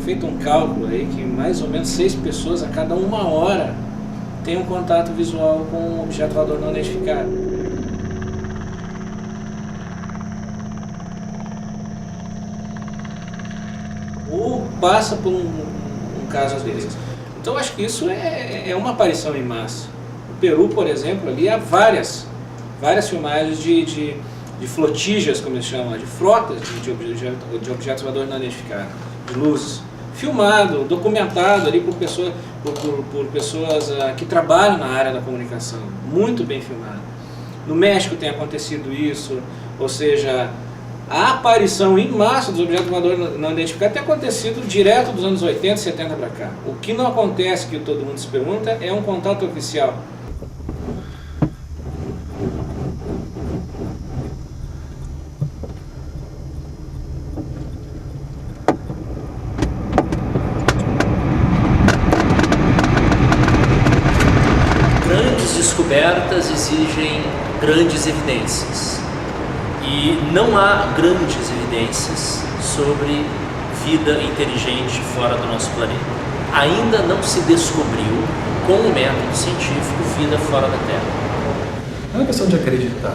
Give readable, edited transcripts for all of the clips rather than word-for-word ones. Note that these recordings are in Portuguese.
feito um cálculo aí que mais ou menos 6 pessoas a cada 1 hora têm um contato visual com um objeto voador não identificado. Ou passa por um caso às vezes. Então acho que isso é uma aparição em massa. No Peru, por exemplo, ali há várias filmagens de flotígias, como eles chamam, de frotas de objetos voadores não identificados, de luzes. Filmado, documentado ali por pessoas que trabalham na área da comunicação. Muito bem filmado. No México tem acontecido isso, ou seja, a aparição em massa dos objetos voadores não identificados tem acontecido direto dos anos 80, 70 para cá. O que não acontece, que todo mundo se pergunta, é um contato oficial. Grandes descobertas exigem grandes evidências. E não há grandes evidências sobre vida inteligente fora do nosso planeta. Ainda não se descobriu, com o método científico, vida fora da Terra. Não é uma questão de acreditar,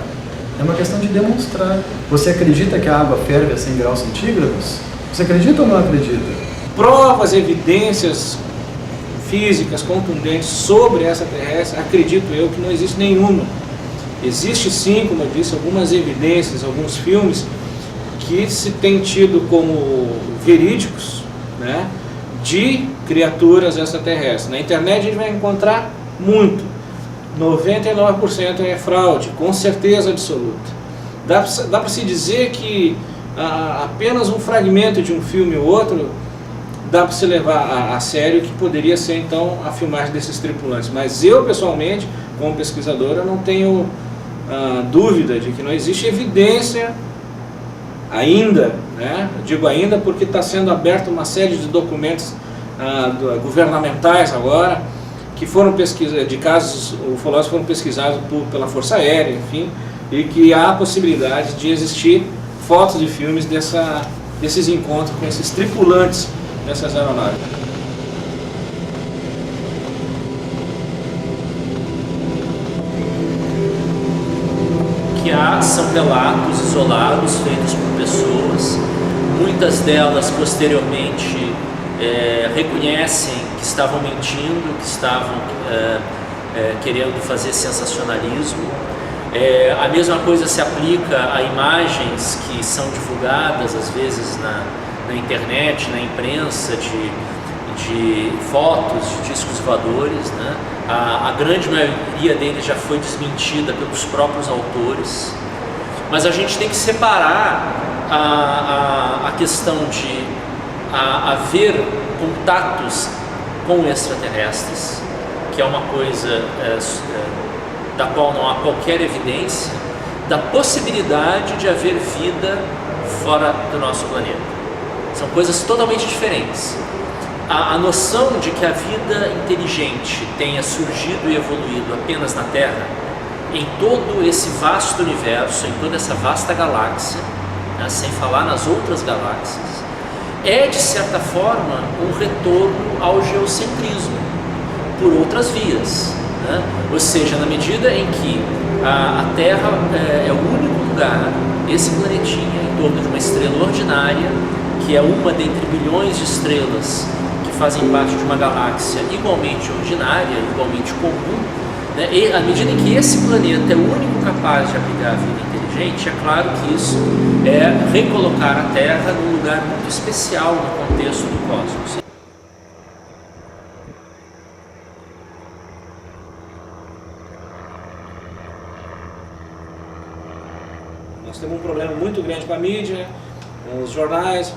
é uma questão de demonstrar. Você acredita que a água ferve a 100 graus centígrados? Você acredita ou não acredita? Provas, evidências físicas contundentes sobre essa terrestre, acredito eu que não existe nenhuma. Existe sim, como eu disse, algumas evidências, alguns filmes que se tem tido como verídicos, né, de criaturas extraterrestres. Na internet a gente vai encontrar muito. 99% é fraude, com certeza absoluta. Dá para se dizer que apenas um fragmento de um filme ou outro dá para se levar a sério, que poderia ser então a filmagem desses tripulantes. Mas eu pessoalmente, como pesquisador, eu não tenho dúvida de que não existe evidência ainda, né? Eu digo ainda porque está sendo aberta uma série de documentos governamentais agora, que foram de casos ufolosos foram pesquisados pela Força Aérea, enfim, e que há a possibilidade de existir fotos de filmes desses encontros com esses tripulantes dessas aeronaves. Que há são relatos isolados feitos por pessoas, muitas delas posteriormente reconhecem que estavam mentindo, que estavam querendo fazer sensacionalismo. A mesma coisa se aplica a imagens que são divulgadas às vezes na internet, na imprensa, de fotos de discos voadores, né? A grande maioria deles já foi desmentida pelos próprios autores, mas a gente tem que separar a questão de haver contatos com extraterrestres, que é uma coisa da qual não há qualquer evidência, da possibilidade de haver vida fora do nosso planeta. São coisas totalmente diferentes. A noção de que a vida inteligente tenha surgido e evoluído apenas na Terra, em todo esse vasto universo, em toda essa vasta galáxia, né, sem falar nas outras galáxias, é de certa forma um retorno ao geocentrismo, por outras vias, né? Ou seja, na medida em que a Terra é o único lugar, esse planetinha em torno de uma estrela ordinária, que é uma dentre bilhões de estrelas que fazem parte de uma galáxia igualmente ordinária, igualmente comum, né? E à medida em que esse planeta é o único capaz de abrigar a vida inteligente, é claro que isso é recolocar a Terra num lugar muito especial no contexto do cosmos. Nós temos um problema muito grande com a mídia, com os jornais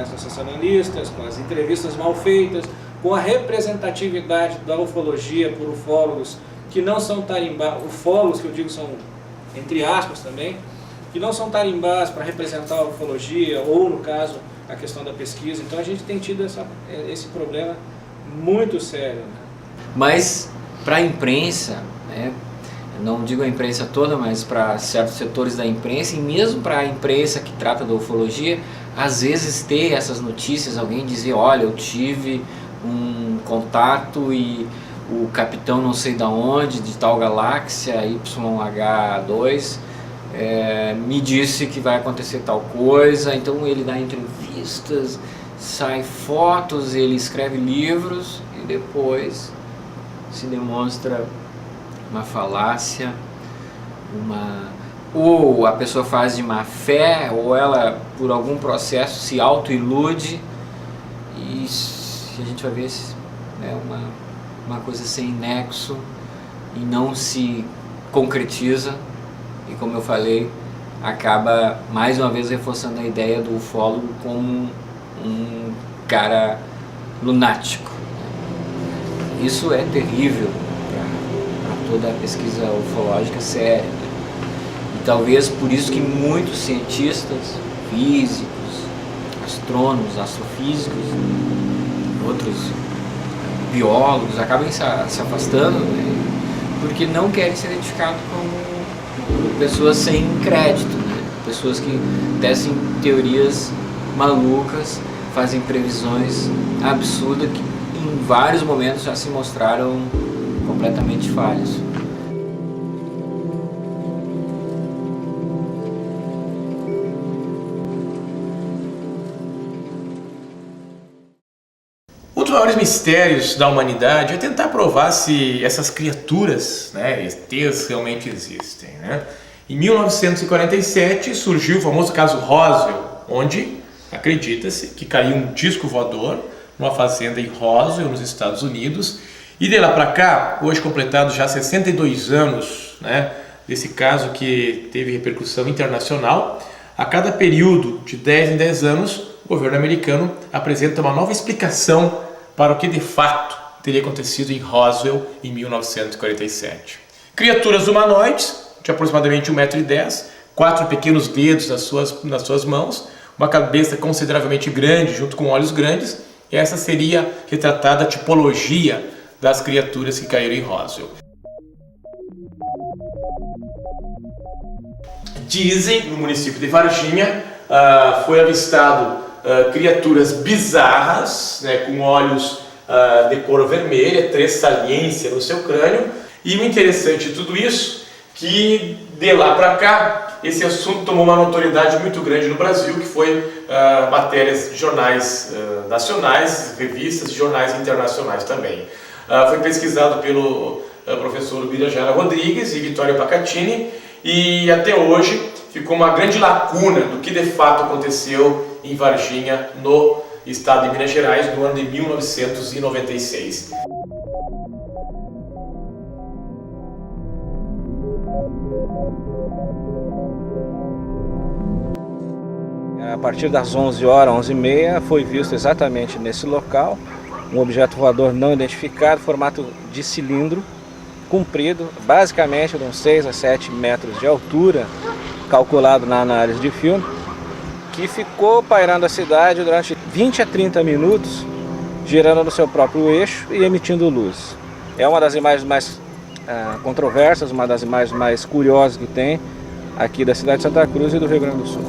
sensacionalistas, com as entrevistas mal feitas, com a representatividade da ufologia por ufólogos que não são tarimbás, ufólogos que eu digo são entre aspas também, que não são tarimbás para representar a ufologia ou, no caso, a questão da pesquisa. Então a gente tem tido esse problema muito sério, né? Mas para a imprensa, né, não digo a imprensa toda, mas para certos setores da imprensa, e mesmo para a imprensa que trata da ufologia, às vezes ter essas notícias, alguém dizer, olha, eu tive um contato e o capitão não sei da onde, de tal galáxia, YH2, me disse que vai acontecer tal coisa, então ele dá entrevistas, sai fotos, ele escreve livros e depois se demonstra uma falácia, ou a pessoa faz de má fé, ou ela por algum processo se autoilude, e a gente vai ver uma coisa sem nexo e não se concretiza, e como eu falei, acaba mais uma vez reforçando a ideia do ufólogo como um cara lunático. Isso é terrível para toda a pesquisa ufológica séria. E talvez por isso que muitos cientistas, físicos, astrônomos, astrofísicos, outros biólogos acabam se afastando, né? Porque não querem ser identificados como pessoas sem crédito, né? Pessoas que tecem teorias malucas, fazem previsões absurdas que em vários momentos já se mostraram completamente falhas. Um dos maiores mistérios da humanidade é tentar provar se essas criaturas, né, ETs, realmente existem, né? Em 1947 surgiu o famoso caso Roswell, onde acredita-se que caiu um disco voador numa fazenda em Roswell, nos Estados Unidos, e de lá para cá, hoje completados já 62 anos, né, desse caso que teve repercussão internacional, a cada período de 10 em 10 anos, o governo americano apresenta uma nova explicação para o que de fato teria acontecido em Roswell em 1947. Criaturas humanoides, de aproximadamente 1,10 m, 4 pequenos dedos nas suas mãos, uma cabeça consideravelmente grande junto com olhos grandes, e essa seria retratada a tipologia das criaturas que caíram em Roswell. Dizem, no município de Varginha, foi avistado criaturas bizarras, né, com olhos de cor vermelha, 3 saliência no seu crânio, e o interessante de tudo isso, que de lá para cá, esse assunto tomou uma notoriedade muito grande no Brasil, que foi matérias de jornais nacionais, revistas e jornais internacionais também. Foi pesquisado pelo professor Birajara Rodrigues e Vitória Pacatini, e até hoje ficou uma grande lacuna do que de fato aconteceu em Varginha, no estado de Minas Gerais, no ano de 1996. A partir das 11 horas, 11h30, foi visto exatamente nesse local um objeto voador não identificado, formato de cilindro, comprido, basicamente de uns 6 a 7 metros de altura, calculado na análise de filme, que ficou pairando a cidade durante 20 a 30 minutos, girando no seu próprio eixo e emitindo luz. É uma das imagens mais controversas, uma das imagens mais curiosas que tem aqui da cidade de Santa Cruz e do Rio Grande do Sul.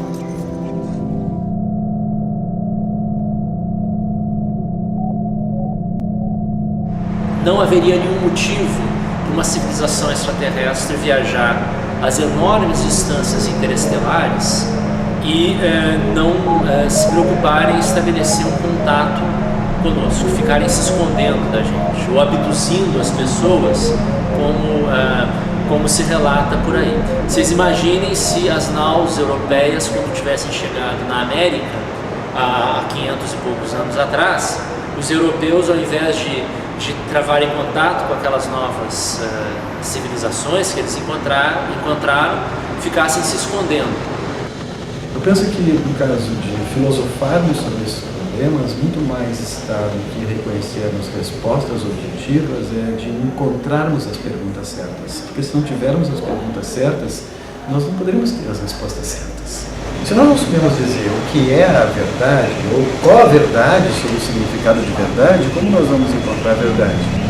Não haveria nenhum motivo para uma civilização extraterrestre viajar às enormes distâncias interestelares e não se preocuparem em estabelecer um contato conosco, ficarem se escondendo da gente ou abduzindo as pessoas como se relata por aí. Vocês imaginem se as naus europeias, quando tivessem chegado na América há 500 e poucos anos atrás, os europeus, ao invés de travarem contato com aquelas novas civilizações que eles encontraram, ficassem se escondendo. Eu penso que no caso de filosofarmos sobre esses problemas, muito mais está do que reconhecermos respostas objetivas, de encontrarmos as perguntas certas. Porque se não tivermos as perguntas certas, nós não poderemos ter as respostas certas. Se nós não soubermos dizer o que é a verdade, ou qual a verdade sobre o significado de verdade, como nós vamos encontrar a verdade?